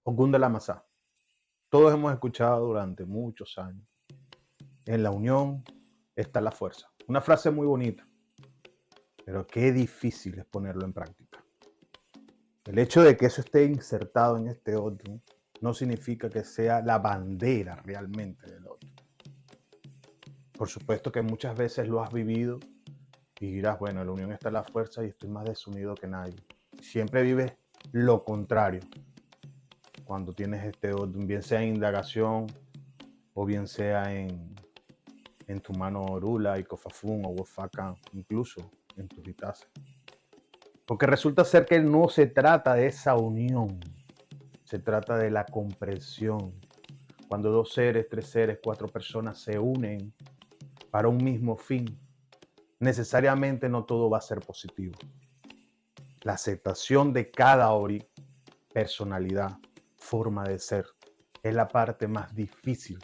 Ogún de la Mazá. Todos hemos escuchado durante muchos años. En la unión está la fuerza. Una frase muy bonita, pero qué difícil es ponerlo en práctica. El hecho de que eso esté insertado en este otro no significa que sea la bandera realmente del otro. Por supuesto que muchas veces lo has vivido y dirás, bueno, en la unión está la fuerza y estoy más desunido que nadie. Siempre vives lo contrario cuando tienes este otro, bien sea en indagación o bien sea en tu mano Orula y Cofafún o Wofacan, incluso en tu Vitase. Porque resulta ser que no se trata de esa unión, se trata de la comprensión. Cuando dos seres, tres seres, cuatro personas se unen para un mismo fin, necesariamente no todo va a ser positivo. La aceptación de cada personalidad, forma de ser, es la parte más difícil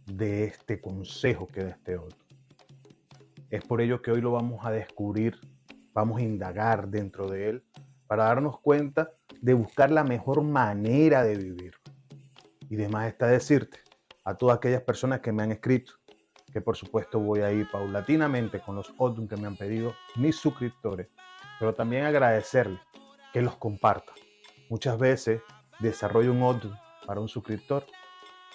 de este consejo que da este otro. Es por ello que hoy lo vamos a descubrir, vamos a indagar dentro de él para darnos cuenta de buscar la mejor manera de vivir. Y demás está decirte a todas aquellas personas que me han escrito, que por supuesto voy a ir paulatinamente con los Odun que me han pedido mis suscriptores, pero también agradecerles que los compartan. Muchas veces desarrollo un Odun para un suscriptor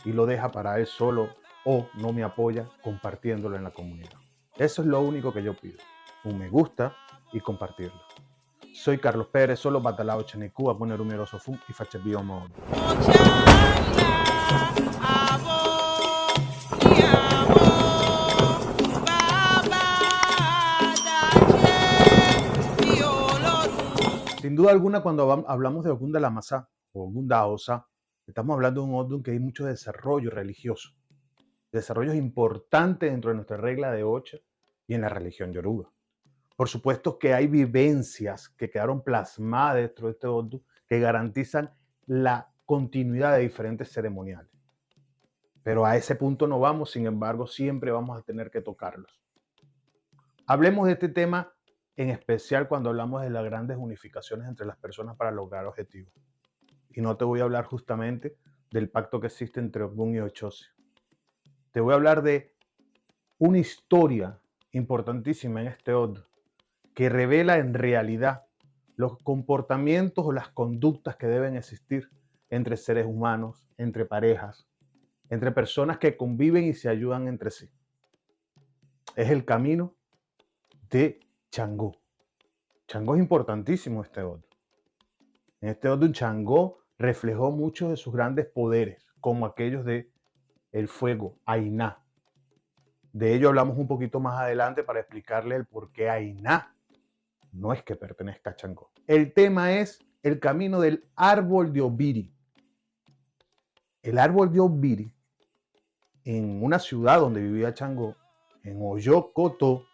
y lo deja para él solo o no me apoya compartiéndolo en la comunidad. Eso es lo único que yo pido, un me gusta y compartirlo. Soy Carlos Pérez, solo batalao Chanecu, a poner un numeroso fu y facebio modo. Sin duda alguna, cuando hablamos de Ogún de la Mazá o Ogún Daosa, estamos hablando de un Odun que hay mucho desarrollo religioso, desarrollos importantes dentro de nuestra regla de Ocha y en la religión yoruba. Por supuesto que hay vivencias que quedaron plasmadas dentro de este Odun que garantizan la continuidad de diferentes ceremoniales. Pero a ese punto no vamos, sin embargo, siempre vamos a tener que tocarlos. Hablemos de este tema en especial cuando hablamos de las grandes unificaciones entre las personas para lograr objetivos. Y no te voy a hablar justamente del pacto que existe entre Ogún y Ochoce. Te voy a hablar de una historia importantísima en este Odun que revela en realidad los comportamientos o las conductas que deben existir entre seres humanos, entre parejas, entre personas que conviven y se ayudan entre sí. Es el camino de Changó. Changó es importantísimo este Odun. En este Odun Changó reflejó muchos de sus grandes poderes, como aquellos de el fuego, Ainá. De ello hablamos un poquito más adelante para explicarle el por qué Ainá no es que pertenezca a Changó. El tema es el camino del árbol de Obiri. El árbol de Obiri, en una ciudad donde vivía Changó, en Oyokoto,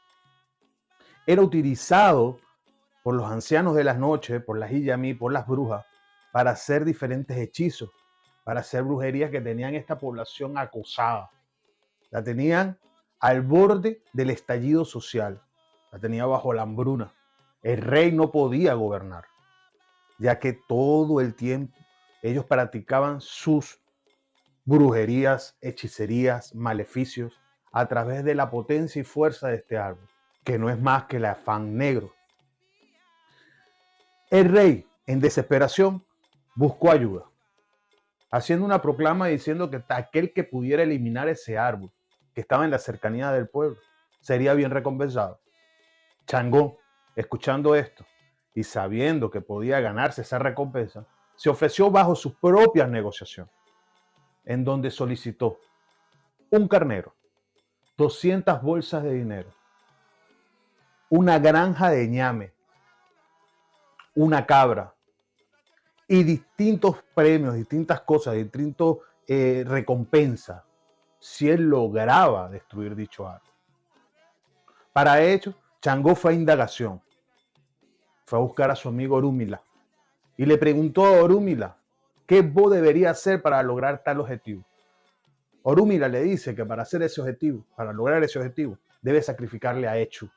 era utilizado por los ancianos de las noches, por las Iyamí, por las brujas, para hacer diferentes hechizos, para hacer brujerías que tenían esta población acosada. La tenían al borde del estallido social, la tenía bajo la hambruna. El rey no podía gobernar, ya que todo el tiempo ellos practicaban sus brujerías, hechicerías, maleficios a través de la potencia y fuerza de este árbol, que no es más que el afán negro. El rey, en desesperación, buscó ayuda, haciendo una proclama diciendo que aquel que pudiera eliminar ese árbol, que estaba en la cercanía del pueblo, sería bien recompensado. Changó, escuchando esto y sabiendo que podía ganarse esa recompensa, se ofreció bajo su propia negociación, en donde solicitó un carnero, 200 bolsas de dinero, una granja de ñame, una cabra y distintos premios, distintas cosas, distintas recompensas si él lograba destruir dicho árbol. Para ello, Changó fue a indagación, fue a buscar a su amigo Orúmila y le preguntó a Orúmila qué vos debería hacer para lograr tal objetivo. Orúmila le dice que para hacer ese objetivo, para lograr ese objetivo, debe sacrificarle a Echu.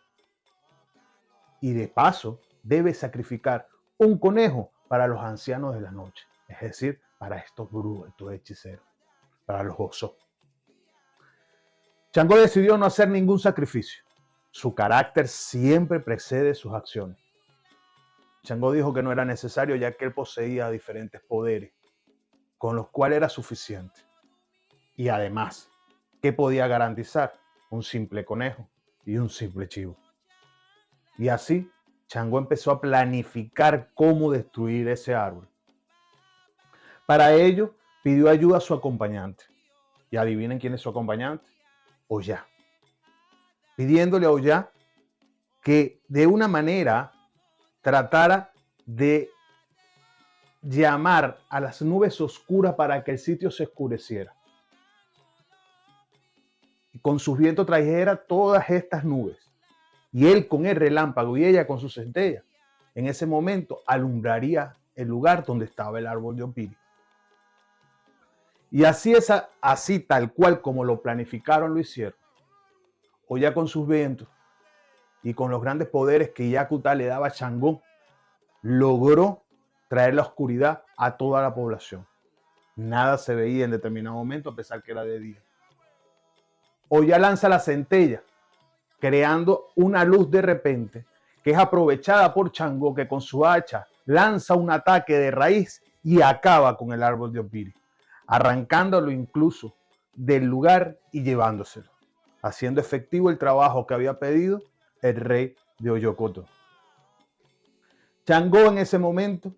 Y de paso, debe sacrificar un conejo para los ancianos de la noche. es decir, para estos brujos, estos hechiceros, para los osos. Changó decidió no hacer ningún sacrificio. Su carácter siempre precede sus acciones. Changó dijo que no era necesario, ya que él poseía diferentes poderes, con los cuales era suficiente. Y además, ¿qué podía garantizar? Un simple conejo y un simple chivo. Y así, Changó empezó a planificar cómo destruir ese árbol. Para ello, pidió ayuda a su acompañante. Y adivinen quién es su acompañante. Oya. Pidiéndole a Oya que de una manera tratara de llamar a las nubes oscuras para que el sitio se oscureciera. Y con sus vientos trajera todas estas nubes. Y él con el relámpago y ella con sus centellas, en ese momento alumbraría el lugar donde estaba el árbol de Opiri. Y así tal cual como lo planificaron, lo hicieron. Oya con sus vientos y con los grandes poderes que Yakuta le daba a Changó, logró traer la oscuridad a toda la población. Nada se veía en determinado momento a pesar que era de día. Oya lanza la centella, creando una luz de repente que es aprovechada por Changó, que con su hacha lanza un ataque de raíz y acaba con el árbol de Opiri, arrancándolo incluso del lugar y llevándoselo, haciendo efectivo el trabajo que había pedido el rey de Oyokoto. Changó en ese momento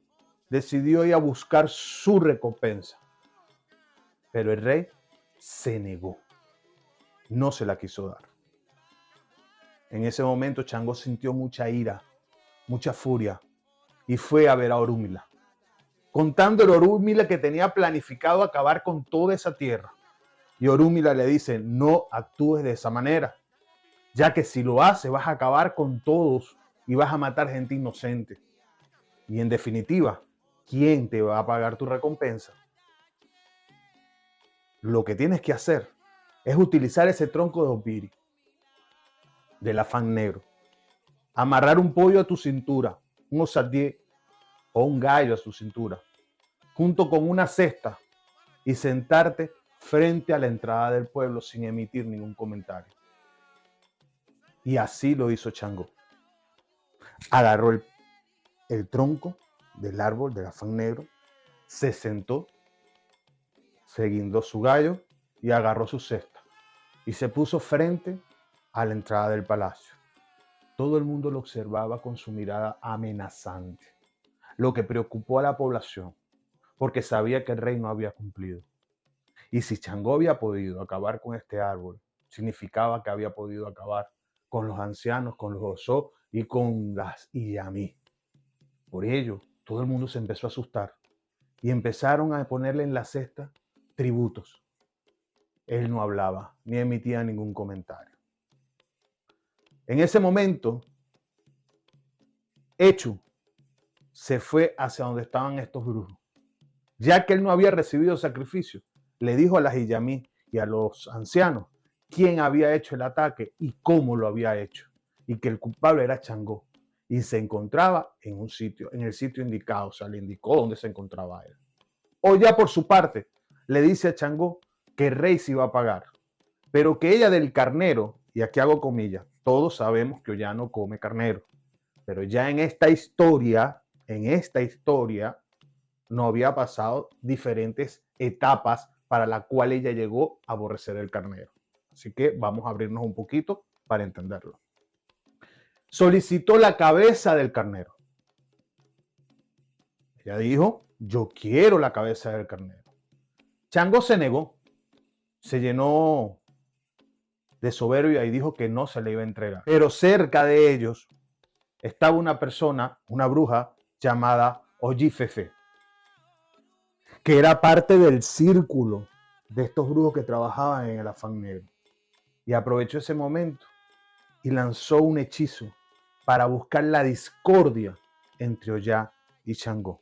decidió ir a buscar su recompensa, pero el rey se negó, no se la quiso dar. En ese momento Changó sintió mucha ira, mucha furia y fue a ver a Orúmila, contándole a Orúmila que tenía planificado acabar con toda esa tierra. Y Orúmila le dice, no actúes de esa manera, ya que si lo haces vas a acabar con todos y vas a matar gente inocente. Y en definitiva, ¿quién te va a pagar tu recompensa? Lo que tienes que hacer es utilizar ese tronco de Opiri, del afán negro, amarrar un pollo a tu cintura, un osadie o un gallo a su cintura, junto con una cesta, y sentarte frente a la entrada del pueblo sin emitir ningún comentario. Y así lo hizo Changó. Agarró el tronco del árbol del afán negro, se sentó, se guindó su gallo y agarró su cesta y se puso frente a la entrada del palacio. Todo el mundo lo observaba con su mirada amenazante, lo que preocupó a la población, porque sabía que el rey no había cumplido. Y si Changó había podido acabar con este árbol, significaba que había podido acabar con los ancianos, con los Osó y con las Iyamí. Por ello, todo el mundo se empezó a asustar y empezaron a ponerle en la cesta tributos. Él no hablaba ni emitía ningún comentario. En ese momento, Echu se fue hacia donde estaban estos brujos. Ya que él no había recibido sacrificio, le dijo a las Iyamí y a los ancianos quién había hecho el ataque y cómo lo había hecho, y que el culpable era Changó y se encontraba en un sitio, en el sitio indicado, o sea, le indicó dónde se encontraba él. Oya, por su parte, le dice a Changó que el rey se iba a pagar, pero que ella del carnero, y aquí hago comillas, todos sabemos que Oya no come carnero, pero ya en esta historia no había pasado diferentes etapas para la cual ella llegó a aborrecer el carnero. Así que vamos a abrirnos un poquito para entenderlo. Solicitó la cabeza del carnero. Ella dijo, yo quiero la cabeza del carnero. Changó se negó, se llenó de soberbia y dijo que no se le iba a entregar. Pero cerca de ellos estaba una persona, una bruja llamada Ojifefe, que era parte del círculo de estos brujos que trabajaban en el afán negro. Y aprovechó ese momento y lanzó un hechizo para buscar la discordia entre Oya y Changó,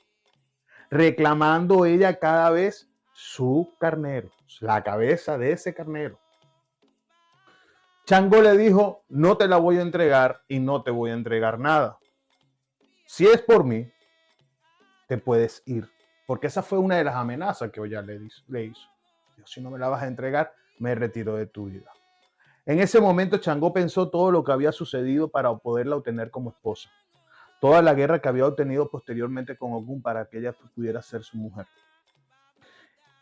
reclamando ella cada vez su carnero, la cabeza de ese carnero. Changó le dijo, no te la voy a entregar y no te voy a entregar nada. Si es por mí, te puedes ir. porque esa fue una de las amenazas que Oya le hizo. Dijo, si no me la vas a entregar, me retiro de tu vida. En ese momento Changó pensó todo lo que había sucedido para poderla obtener como esposa. Toda la guerra que había obtenido posteriormente con Ogún para que ella pudiera ser su mujer.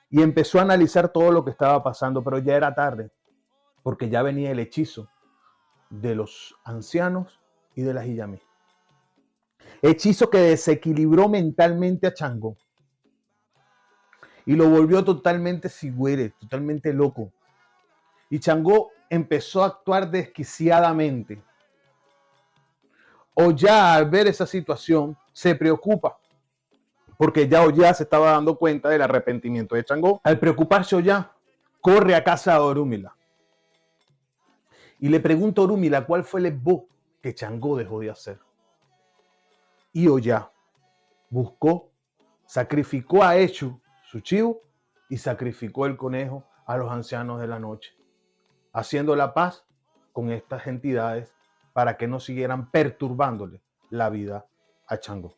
Y empezó a analizar todo lo que estaba pasando, pero ya era tarde, porque ya venía el hechizo de los ancianos y de las Iyamí. Hechizo que desequilibró mentalmente a Changó y lo volvió totalmente sigüere, totalmente loco. Y Changó empezó a actuar desquiciadamente. Oya, al ver esa situación, se preocupa, porque ya Oya se estaba dando cuenta del arrepentimiento de Changó. Al preocuparse Oya, corre a casa de Orúmila y le pregunta a Orúmila cuál fue el esbo que Changó dejó de hacer. Y Oya buscó, sacrificó a Eshu, su chivo, y sacrificó el conejo a los ancianos de la noche, haciendo la paz con estas entidades para que no siguieran perturbándole la vida a Changó.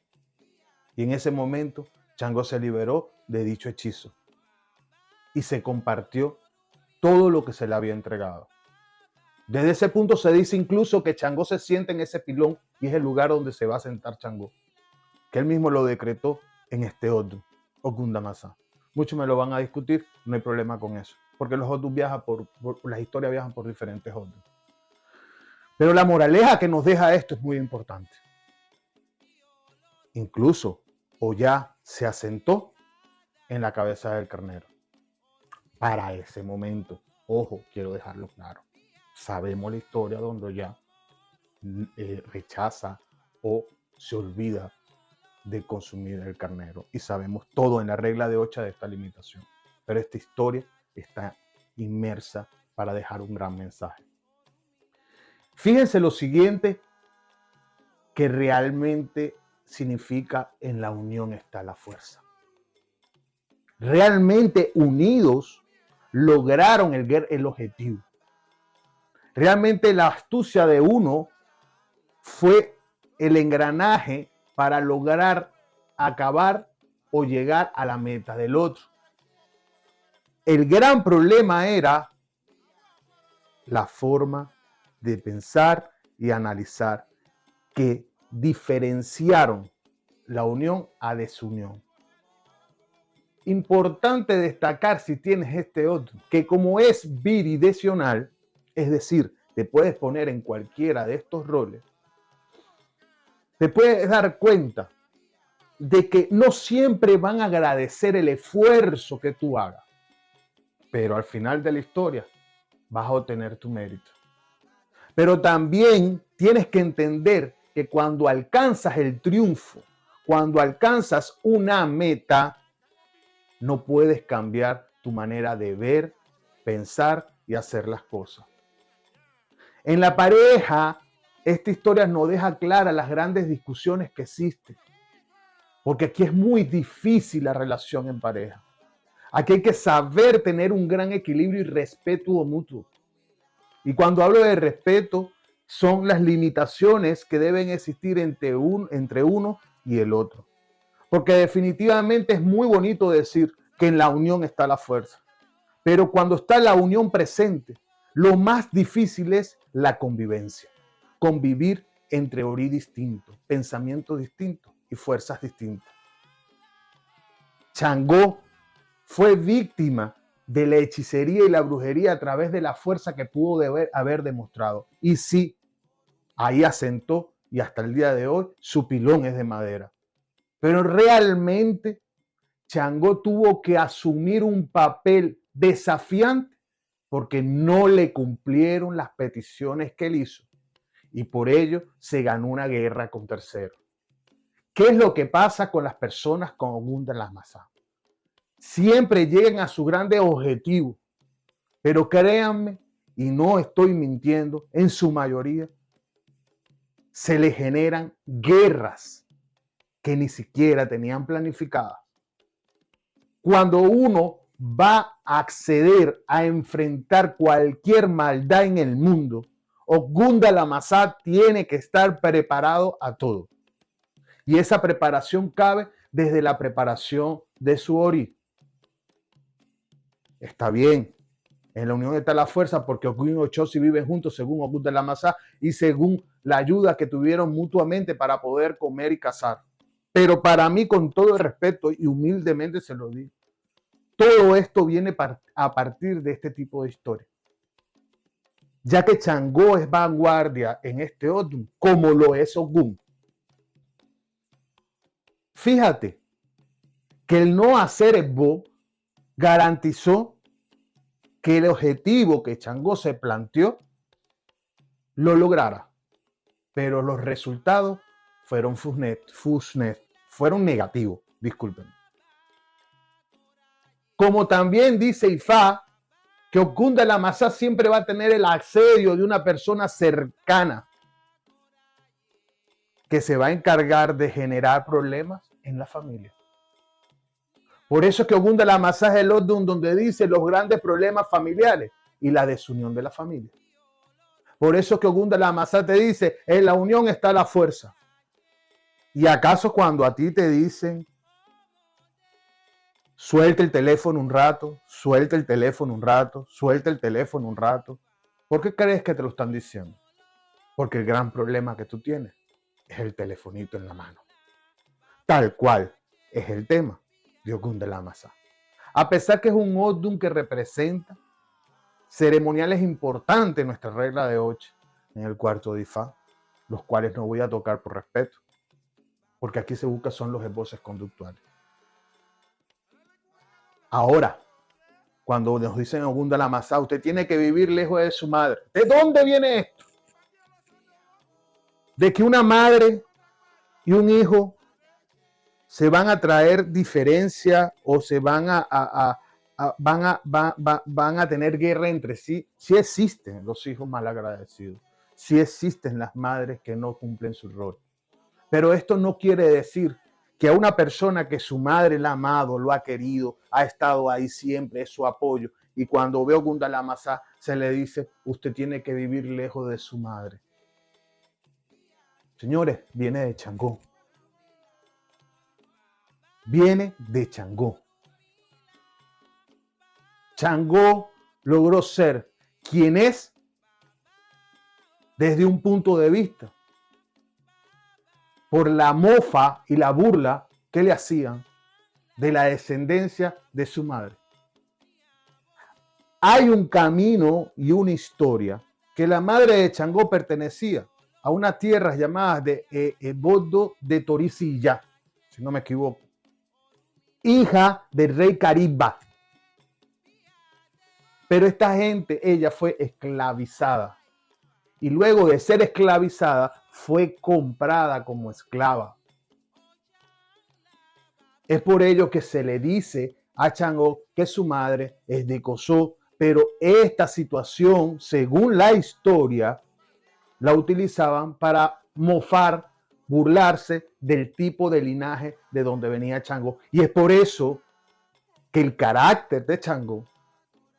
Y en ese momento Changó se liberó de dicho hechizo y se compartió todo lo que se le había entregado. Desde ese punto se dice incluso que Changó se sienta en ese pilón y es el lugar donde se va a sentar Changó, que él mismo lo decretó en este Odu, Ogún Damasá. Muchos me lo van a discutir, no hay problema con eso, porque los Odus viajan las historias viajan por diferentes Odus. Pero la moraleja que nos deja esto es muy importante. Incluso Oya se asentó en la cabeza del carnero. Para ese momento, ojo, quiero dejarlo claro, sabemos la historia donde Oya rechaza o se olvida de consumir el carnero. Y sabemos todo en la regla de Ocha de esta limitación. Pero esta historia está inmersa para dejar un gran mensaje. Fíjense lo siguiente que realmente significa: en la unión está la fuerza. Realmente unidos lograron el objetivo. Realmente la astucia de uno fue el engranaje para lograr acabar o llegar a la meta del otro. El gran problema era la forma de pensar y analizar que diferenciaron la unión a desunión. Importante destacar, si tienes este otro, que como es bidireccional, es decir, te puedes poner en cualquiera de estos roles, te puedes dar cuenta de que no siempre van a agradecer el esfuerzo que tú hagas, pero al final de la historia vas a obtener tu mérito. Pero también tienes que entender que cuando alcanzas el triunfo, cuando alcanzas una meta, no puedes cambiar tu manera de ver, pensar y hacer las cosas. En la pareja, esta historia nos deja claras las grandes discusiones que existen, porque aquí es muy difícil la relación en pareja. Aquí hay que saber tener un gran equilibrio y respeto mutuo. Y cuando hablo de respeto, son las limitaciones que deben existir entre uno y el otro. Porque definitivamente es muy bonito decir que en la unión está la fuerza. Pero cuando está la unión presente, lo más difícil es la convivencia. Convivir entre orí distintos, pensamientos distintos y fuerzas distintas. Changó fue víctima de la hechicería y la brujería a través de la fuerza que pudo haber demostrado. Y sí, ahí asentó y hasta el día de hoy su pilón es de madera. Pero realmente Changó tuvo que asumir un papel desafiante porque no le cumplieron las peticiones que él hizo y por ello se ganó una guerra con terceros. ¿Qué es lo que pasa con las personas con Ogún Damasá? Siempre llegan a su grande objetivo, pero créanme, y no estoy mintiendo, en su mayoría se le generan guerras que ni siquiera tenían planificadas. Cuando uno va a acceder a enfrentar cualquier maldad en el mundo, Ogún Damasá tiene que estar preparado a todo. Y esa preparación cabe desde la preparación de su ori. Está bien. En la unión está la fuerza porque Ogún y Ochosi viven juntos según Ogún de la Masá y según la ayuda que tuvieron mutuamente para poder comer y cazar. Pero para mí, con todo el respeto y humildemente se lo digo, todo esto viene a partir de este tipo de historia. Ya que Changó es vanguardia en este Odun, como lo es Ogún. Fíjate que el no hacer Esbo garantizó que el objetivo que Changó se planteó lo lograra. Pero los resultados fueron fueron negativos, disculpen. Como también dice Ifá, que Ogún de la Masá siempre va a tener el asedio de una persona cercana que se va a encargar de generar problemas en la familia. Por eso es que Ogún de la Masá es el Odun donde dice los grandes problemas familiares y la desunión de la familia. Por eso es que Ogún de la Masá te dice, en la unión está la fuerza. ¿Y acaso cuando a ti te dicen, suelta el teléfono un rato, suelta el teléfono un rato, suelta el teléfono un rato, ¿por qué crees que te lo están diciendo? Porque el gran problema que tú tienes es el telefonito en la mano. Tal cual es el tema de Ogún de la Masá. A pesar que es un Odun que representa ceremoniales importantes en nuestra regla de 8, en el cuarto de Ifá, los cuales no voy a tocar por respeto, porque aquí se busca son los esboces conductuales. Ahora, cuando nos dicen Ogún de la Masá, usted tiene que vivir lejos de su madre. ¿De dónde viene esto? De que una madre y un hijo se van a traer diferencia o se van van a tener guerra entre sí. Sí existen los hijos malagradecidos, sí existen las madres que no cumplen su rol. Pero esto no quiere decir que a una persona que su madre la ha amado, lo ha querido, ha estado ahí siempre, es su apoyo, y cuando ve Ogún de la Masá se le dice, usted tiene que vivir lejos de su madre. Señores, viene de Changó. Viene de Changó. Changó logró ser quien es desde un punto de vista por la mofa y la burla que le hacían de la descendencia de su madre. Hay un camino y una historia que la madre de Changó pertenecía a unas tierras llamadas de Bodo de Toricilla, si no me equivoco, hija del rey Cariba. Pero esta gente, ella fue esclavizada. Y luego de ser esclavizada, fue comprada como esclava. Es por ello que se le dice a Changó que su madre es de Kosó, pero esta situación, según la historia, la utilizaban para mofar, burlarse del tipo de linaje de donde venía Changó. Y es por eso que el carácter de Changó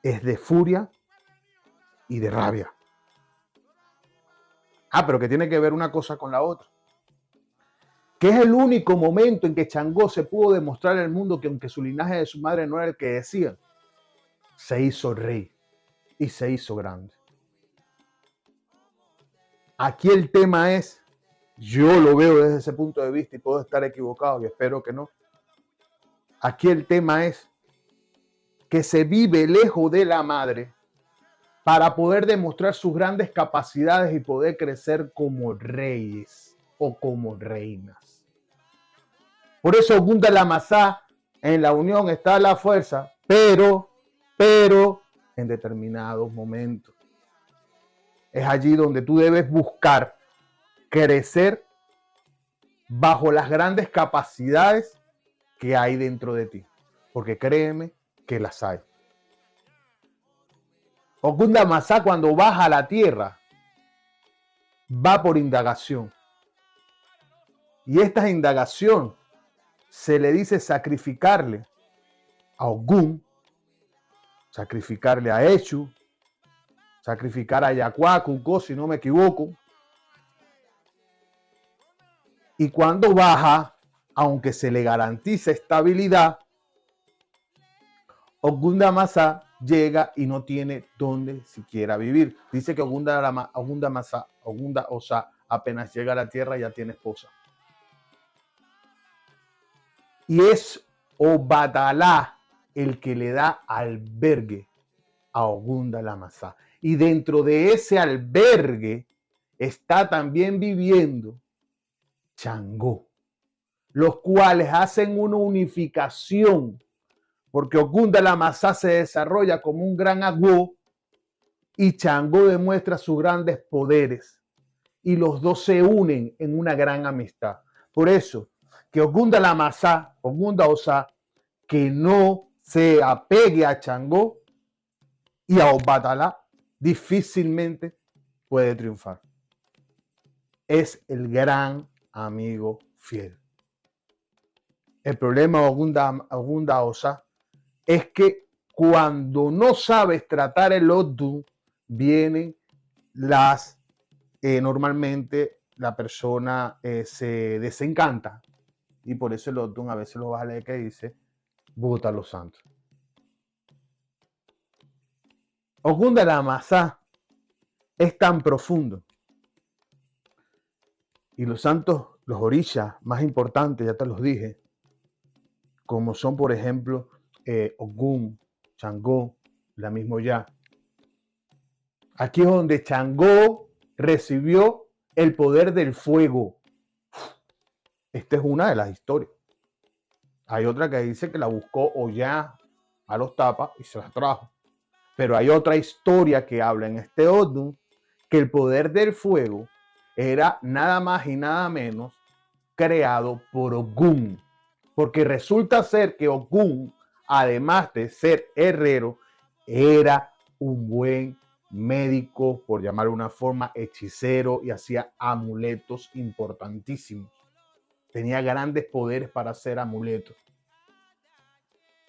es de furia y de rabia. Pero que tiene que ver una cosa con la otra. Que es el único momento en que Changó se pudo demostrar al mundo que aunque su linaje de su madre no era el que decían, se hizo rey y se hizo grande. Aquí el tema es, yo lo veo desde ese punto de vista y puedo estar equivocado y espero que no. Aquí el tema es que se vive lejos de la madre para poder demostrar sus grandes capacidades y poder crecer como reyes o como reinas. Por eso Ogún de la Masá, en la unión está la fuerza, pero en determinados momentos. Es allí donde tú debes buscar crecer bajo las grandes capacidades que hay dentro de ti. Porque créeme que las hay. Ogún de la Masá, cuando baja a la tierra, va por indagación. Y esta indagación se le dice sacrificarle a Ogún, sacrificarle a Eshu, sacrificar a Yacuá, Cucó, si no me equivoco. Y cuando baja, aunque se le garantiza estabilidad, Ogunda Masa llega y no tiene dónde siquiera vivir. Dice que Ogunda Masa, Ogunda Osa, apenas llega a la tierra ya tiene esposa. Y es Obatalá el que le da albergue a Ogunda Masa. Y dentro de ese albergue está también viviendo Changó, los cuales hacen una unificación, porque Ogunda Masa se desarrolla como un gran Agó y Changó demuestra sus grandes poderes y los dos se unen en una gran amistad. Por eso, que Ogunda Masa, Ogunda Osa, que no se apegue a Changó y a Obatalá, difícilmente puede triunfar. Es el gran amigo fiel. El problema de Ogunda Osa es que cuando no sabes tratar el Odun, vienen normalmente la persona se desencanta y por eso el Odun a veces lo vas a leer que dice bota los santos. Ogunda Masa es tan profundo y los santos, los orishas más importantes, ya te los dije, como son por ejemplo Ogún, Changó, la misma Ya. Aquí es donde Changó recibió el poder del fuego. Esta es una de las historias. Hay otra que dice que la buscó Oya a los tapas y se la trajo. Pero hay otra historia que habla en este Odun que el poder del fuego era nada más y nada menos creado por Ogún. Porque resulta ser que Ogún, además de ser herrero, era un buen médico, por llamarlo de una forma, hechicero y hacía amuletos importantísimos. Tenía grandes poderes para hacer amuletos.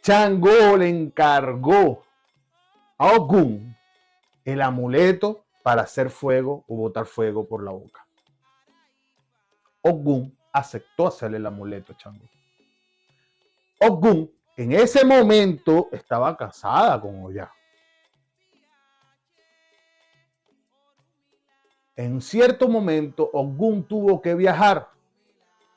Changó le encargó a Ogún el amuleto para hacer fuego o botar fuego por la boca. Ogún aceptó hacerle el amuleto a Changó. Ogún en ese momento estaba casada con Oya. En cierto momento Ogún tuvo que viajar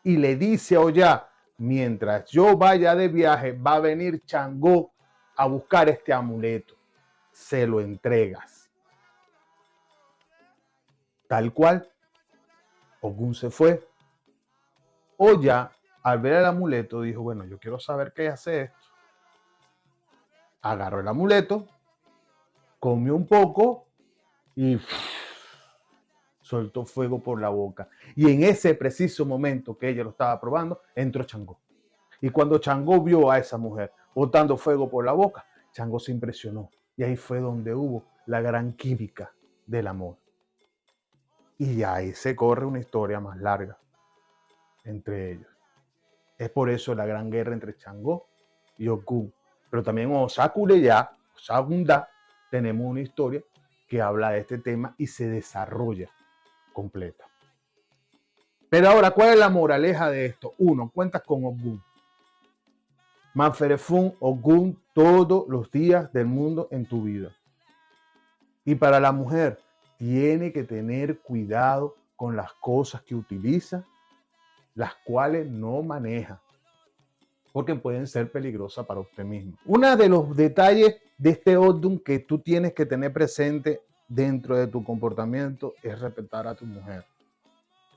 y le dice a Oya, mientras yo vaya de viaje va a venir Changó a buscar este amuleto. Se lo entregas. Tal cual, Ogún se fue. Oya, al ver el amuleto, dijo, bueno, yo quiero saber qué hace esto. Agarró el amuleto, comió un poco y soltó fuego por la boca. Y en ese preciso momento que ella lo estaba probando, entró Changó. Y cuando Changó vio a esa mujer botando fuego por la boca, Changó se impresionó. Y ahí fue donde hubo la gran química del amor. Y ahí se corre una historia más larga entre ellos. Es por eso la gran guerra entre Changó y Ogún. Pero también en Osagunda, tenemos una historia que habla de este tema y se desarrolla completa. Pero ahora, ¿cuál es la moraleja de esto? Uno, cuentas con Ogún. Manferefun, Ogún, todos los días del mundo en tu vida. Y para la mujer, tiene que tener cuidado con las cosas que utiliza, las cuales no maneja, porque pueden ser peligrosas para usted mismo. Uno de los detalles de este Odun que tú tienes que tener presente dentro de tu comportamiento es respetar a tu mujer.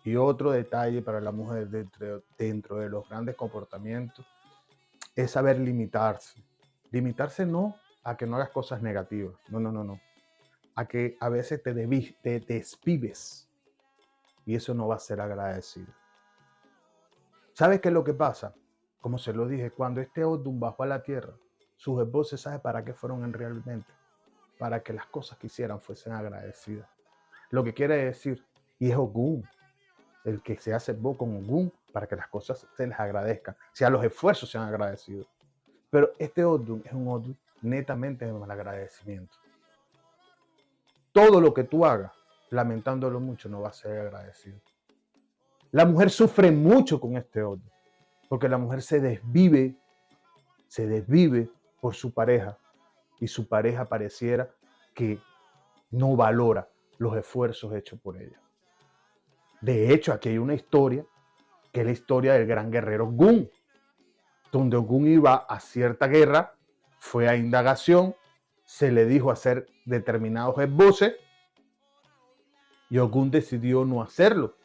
Y otro detalle para la mujer dentro de los grandes comportamientos es saber limitarse. Limitarse no a que no hagas cosas negativas, no. A que a veces te despives y eso no va a ser agradecido. ¿Sabes qué es lo que pasa? Como se lo dije, cuando este Odun bajó a la tierra, sus esposas, ¿sabe para qué fueron realmente? Para que las cosas que hicieran fuesen agradecidas. Lo que quiere decir, y es Ogún, el que se hace con Ogún para que las cosas se les agradezcan, sea los esfuerzos sean agradecidos. Pero este Odun es un Odun netamente de malagradecimiento. Todo lo que tú hagas, lamentándolo mucho, no va a ser agradecido. La mujer sufre mucho con este Odun, porque la mujer se desvive por su pareja y su pareja pareciera que no valora los esfuerzos hechos por ella. De hecho, aquí hay una historia que es la historia del gran guerrero Ogun, donde Ogun iba a cierta guerra, fue a indagación, se le dijo hacer determinados esboces y Ogun decidió no hacerlo,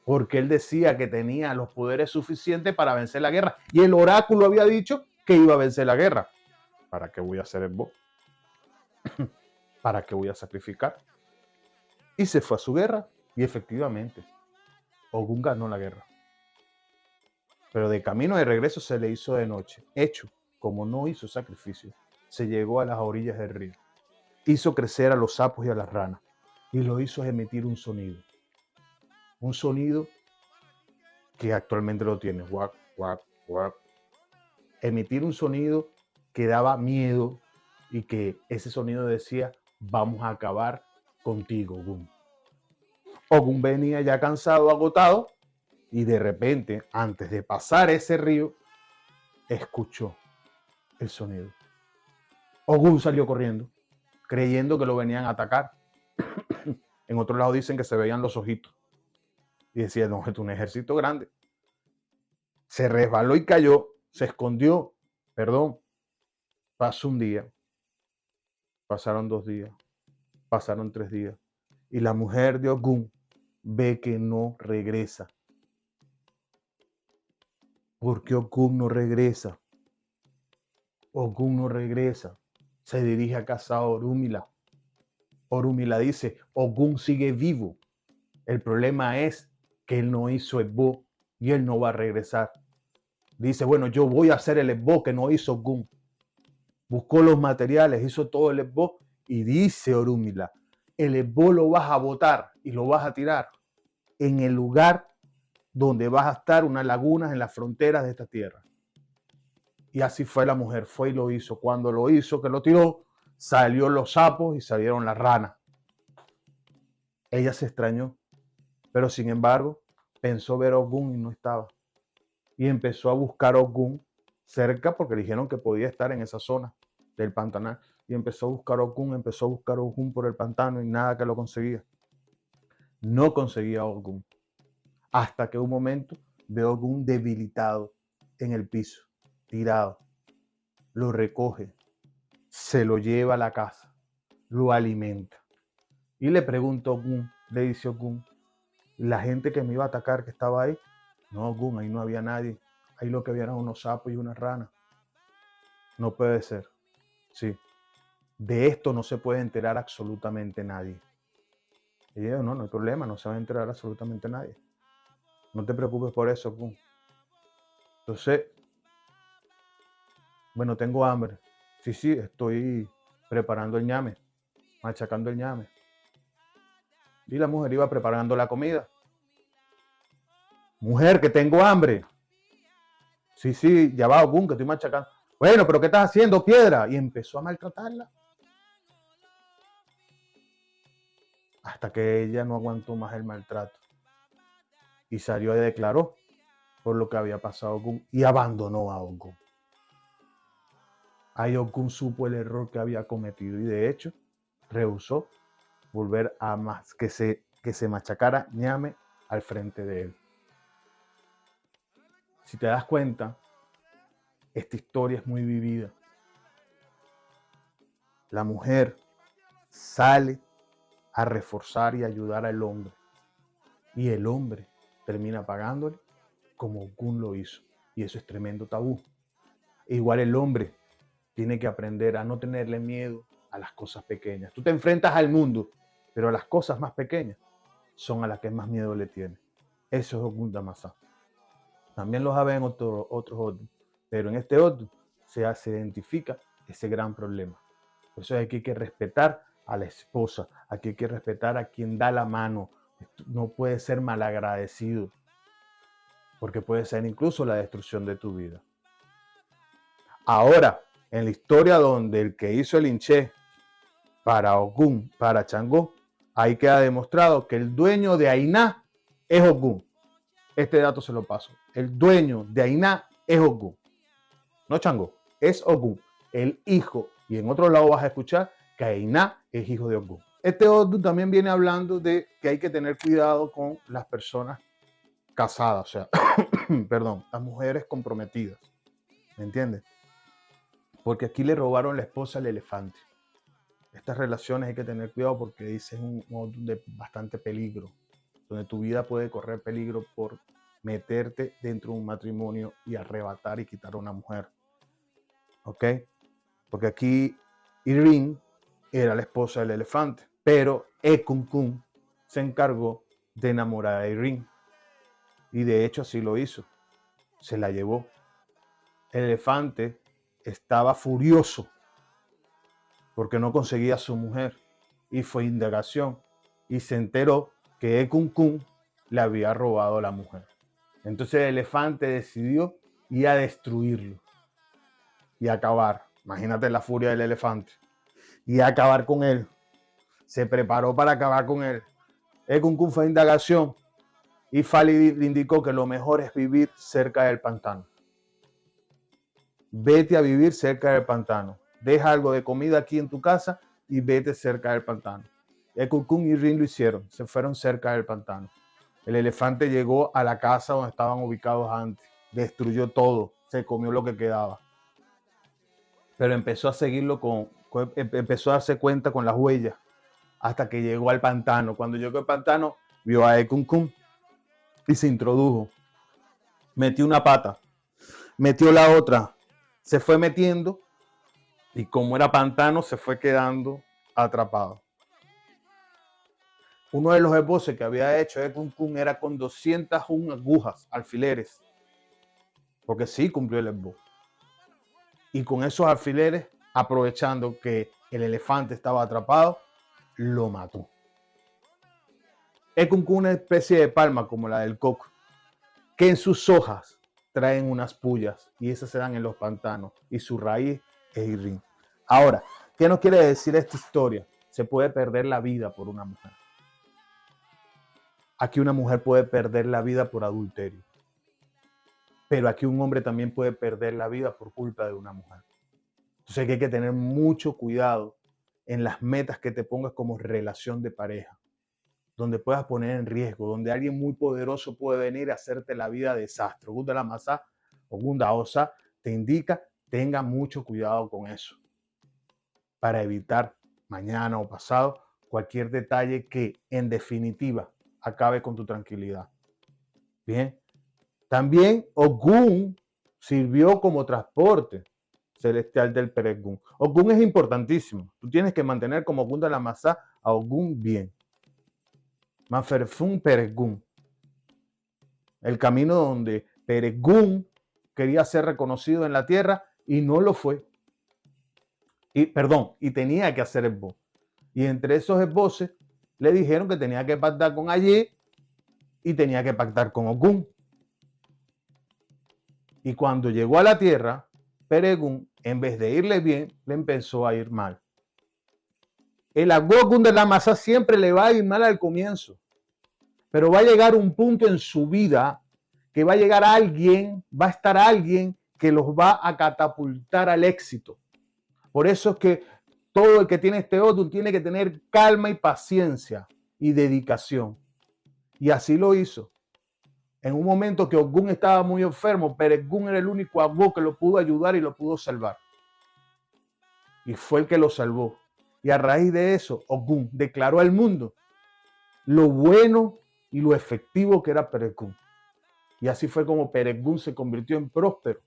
porque él decía que tenía los poderes suficientes para vencer la guerra y el oráculo había dicho que iba a vencer la guerra. ¿Para qué voy a hacer esbozo? ¿Para qué voy a sacrificar? Y se fue a su guerra y efectivamente Ogun ganó la guerra. Pero de camino de regreso se le hizo de noche. Hecho, como no hizo sacrificio, se llegó a las orillas del río. Hizo crecer a los sapos y a las ranas y lo hizo emitir un sonido. Un sonido que actualmente lo tiene. Guac, guac, guac. Emitir un sonido que daba miedo y que ese sonido decía, vamos a acabar contigo, Ogun. Ogun venía ya cansado, agotado, y de repente, antes de pasar ese río, escuchó el sonido. Ogun salió corriendo, creyendo que lo venían a atacar. En otro lado dicen que se veían los ojitos. Y decía, no, es un ejército grande. Se resbaló y cayó, se escondió. Perdón, pasó un día, pasaron 2 días, pasaron 3 días. Y la mujer de Ogun ve que no regresa. ¿Por qué Ogun no regresa? Ogun no regresa. Se dirige a casa de Orúmila. Orúmila dice, Ogun sigue vivo. El problema es que él no hizo esbo y él no va a regresar. Dice, bueno, yo voy a hacer el esbo que no hizo Ogun. Buscó los materiales, hizo todo el esbo y dice Orúmila, el esbo lo vas a botar y lo vas a tirar en el lugar donde vas a estar, unas lagunas en las fronteras de esta tierra. Y así fue la mujer, fue y lo hizo. Cuando lo hizo, que lo tiró, salió los sapos y salieron las ranas. Ella se extrañó, pero sin embargo pensó ver a Ogun y no estaba. Y empezó a buscar a Ogun cerca porque le dijeron que podía estar en esa zona del pantanal. Y empezó a buscar a Ogun, por el pantano y nada que lo conseguía. No conseguía a Ogun. Hasta que un momento ve a Ogun debilitado en el piso, tirado. Lo recoge, se lo lleva a la casa, lo alimenta. Y le pregunta a Ogun, le dice Ogun, la gente que me iba a atacar que estaba ahí, no, Ogun, ahí no había nadie. Ahí lo que había eran unos sapos y una rana. No puede ser. Sí. De esto no se puede enterar absolutamente nadie. Y yo, no hay problema, no se va a enterar absolutamente nadie. No te preocupes por eso, Ogun. Entonces, bueno, tengo hambre. Sí, estoy preparando el ñame, machacando el ñame. Y la mujer iba preparando la comida. Mujer, que tengo hambre. Sí, ya va, Ogun, que estoy machacando. Bueno, pero ¿qué estás haciendo, piedra? Y empezó a maltratarla. Hasta que ella no aguantó más el maltrato. Y salió y declaró por lo que había pasado a Ogun y abandonó a Ogun. Ahí Ogun supo el error que había cometido y de hecho rehusó volver a más que se machacara ñame al frente de él. Si te das cuenta, esta historia es muy vivida. La mujer sale a reforzar y ayudar al hombre y el hombre termina pagándole como Ogun lo hizo y eso es tremendo tabú. Igual el hombre tiene que aprender a no tenerle miedo a las cosas pequeñas. Tú te enfrentas al mundo, pero las cosas más pequeñas son a las que más miedo le tiene. Eso es Ogun Damasá. También los ven otros Odun, pero en este Odun se identifica ese gran problema. Por eso aquí hay que respetar a la esposa, aquí hay que respetar a quien da la mano. No puede ser malagradecido, porque puede ser incluso la destrucción de tu vida. Ahora, en la historia donde el que hizo el hinché para Ogun, para Changó, ahí queda demostrado que el dueño de Ainá es Ogun. Este dato se lo paso. El dueño de Ainá es Ogun, no Changó. es Ogún, el hijo. Y en otro lado vas a escuchar que Ainá es hijo de Ogún. Este Odun también viene hablando de que hay que tener cuidado con las personas casadas, o sea, perdón, las mujeres comprometidas. ¿Me entiendes? Porque aquí le robaron la esposa al elefante. Estas relaciones hay que tener cuidado porque dice es un Odun de bastante peligro, donde tu vida puede correr peligro por meterte dentro de un matrimonio y arrebatar y quitar a una mujer. ¿Ok? Porque aquí Irene era la esposa del elefante, pero Ekunkun se encargó de enamorar a Irene. Y de hecho así lo hizo. Se la llevó. El elefante estaba furioso porque no conseguía a su mujer. Y fue indagación. Y se enteró que Ekunkun le había robado a la mujer. Entonces el elefante decidió ir a destruirlo y acabar. Imagínate la furia del elefante. Y a acabar con él. Se preparó para acabar con él. Ekunkun fue a indagación y Fali le indicó que lo mejor es vivir cerca del pantano. Vete a vivir cerca del pantano. Deja algo de comida aquí en tu casa y vete cerca del pantano. Ekunkun y Rin lo hicieron. Se fueron cerca del pantano. El elefante llegó a la casa donde estaban ubicados antes. Destruyó todo. Se comió lo que quedaba. Pero empezó a seguirlo empezó a darse cuenta con las huellas hasta que llegó al pantano. Cuando llegó al pantano, vio a Ekunkun y se introdujo. Metió una pata, metió la otra, se fue metiendo y como era pantano, se fue quedando atrapado. Uno de los esbozos que había hecho Ekunkun era con 201 agujas, alfileres, porque sí cumplió el esbozo. Y con esos alfileres, aprovechando que el elefante estaba atrapado, lo mató. Ekunkun, una especie de palma como la del coco, que en sus hojas traen unas pullas y esas se dan en los pantanos y su raíz es Irrín. Ahora, ¿qué nos quiere decir esta historia? Se puede perder la vida por una mujer. Aquí una mujer puede perder la vida por adulterio, pero aquí un hombre también puede perder la vida por culpa de una mujer. Entonces hay que tener mucho cuidado en las metas que te pongas como relación de pareja, donde puedas poner en riesgo, donde alguien muy poderoso puede venir a hacerte la vida desastre. Ogún de la Masá o Ogún Daosa te indica, tenga mucho cuidado con eso, para evitar mañana o pasado cualquier detalle que en definitiva acabe con tu tranquilidad. Bien, también Ogún sirvió como transporte celestial del Peregún. Ogún es importantísimo. Tú tienes que mantener como Ogún de la Masá a Ogún bien. Maferfún Peregún. El camino donde Peregún quería ser reconocido en la tierra y no lo fue. Y tenía que hacer esbozo. Y entre esos esboces le dijeron que tenía que pactar con Allí y tenía que pactar con Ogún. Y cuando llegó a la tierra, Peregún, en vez de irle bien, le empezó a ir mal. El Ogún de la Masá siempre le va a ir mal al comienzo, pero va a llegar un punto en su vida que va a llegar alguien, va a estar alguien que los va a catapultar al éxito. Por eso es que todo el que tiene este Odun tiene que tener calma y paciencia y dedicación. Y así lo hizo. En un momento que Ogún estaba muy enfermo, Peregún era el único Agó que lo pudo ayudar y lo pudo salvar. Y fue el que lo salvó. Y a raíz de eso, Ogún declaró al mundo lo bueno y lo efectivo que era Peregún. Y así fue como Peregún se convirtió en próspero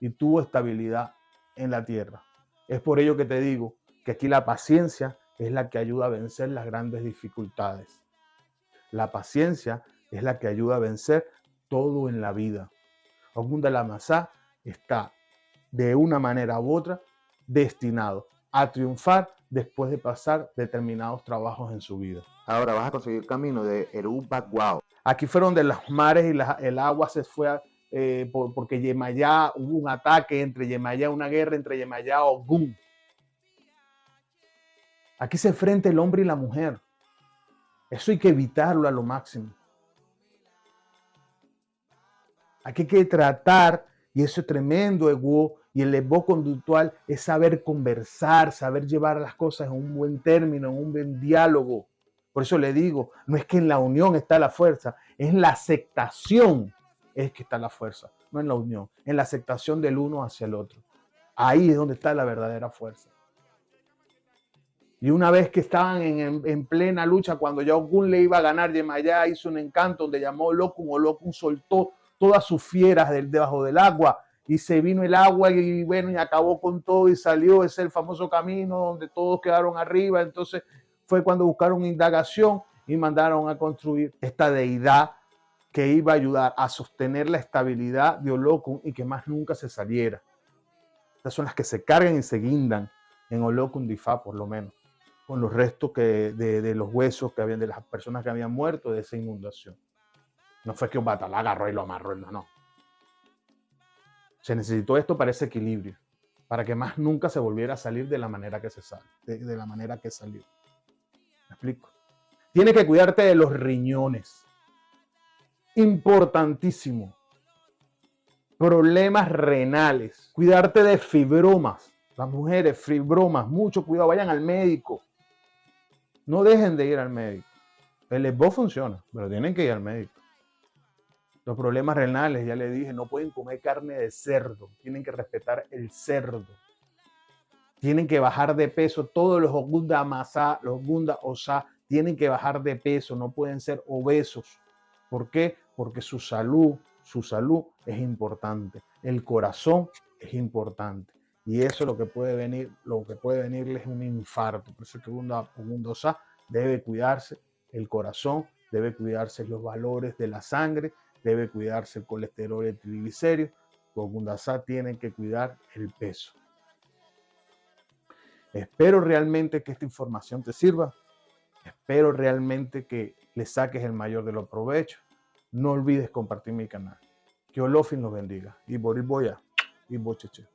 y tuvo estabilidad en la tierra. Es por ello que te digo que aquí la paciencia es la que ayuda a vencer las grandes dificultades. La paciencia es la que ayuda a vencer todo en la vida. Ogún de la Masá está de una manera u otra destinado a triunfar después de pasar determinados trabajos en su vida. Ahora vas a conseguir el camino de Eru Baguao. Aquí fueron donde los mares y el agua se fue porque Yemayá, hubo un ataque entre Yemayá, una guerra entre Yemayá y Ogún. Aquí se enfrenta el hombre y la mujer. Eso hay que evitarlo a lo máximo. Aquí hay que tratar, y eso es tremendo ego, Y el esbozo conductual es saber conversar, saber llevar las cosas en un buen término, en un buen diálogo. Por eso le digo, no es que en la unión está la fuerza, es en la aceptación es que está la fuerza, no en la unión, en la aceptación del uno hacia el otro. Ahí es donde está la verdadera fuerza. Y una vez que estaban en plena lucha, cuando ya Ogun le iba a ganar, Yemayá hizo un encanto donde llamó Olokun. Olokun soltó todas sus fieras debajo del agua y se vino el agua y bueno, y acabó con todo y salió. Ese es el famoso camino donde todos quedaron arriba. Entonces fue cuando buscaron indagación y mandaron a construir esta deidad que iba a ayudar a sostener la estabilidad de Olokun y que más nunca se saliera. Estas son las que se cargan y se guindan en Olokun Difá, por lo menos, con los restos de los huesos que habían de las personas que habían muerto de esa inundación. No fue que un bata la agarró y lo amarró, no. Se necesitó esto para ese equilibrio, para que más nunca se volviera a salir de la manera que se sale, de la manera que salió. ¿Me explico? Tienes que cuidarte de los riñones. Importantísimo. Problemas renales. Cuidarte de fibromas. Las mujeres, fibromas, mucho cuidado, vayan al médico. No dejen de ir al médico. El ESBO funciona, pero tienen que ir al médico. Los problemas renales, ya le dije, no pueden comer carne de cerdo. Tienen que respetar el cerdo. Tienen que bajar de peso. Todos los Ogunda Amasa, los Ogunda Osa, tienen que bajar de peso. No pueden ser obesos. ¿Por qué? Porque su salud es importante. El corazón es importante. Y eso lo que puede venirles es un infarto. Por eso que Ogunda Osa debe cuidarse el corazón, debe cuidarse los valores de la sangre, debe cuidarse el colesterol y el triglicéridos. Ogunda Osa tiene que cuidar el peso. Espero realmente que esta información te sirva. Espero realmente que le saques el mayor de los provechos. No olvides compartir mi canal. Que Olofin los bendiga. Y Boriboya y Bocheche.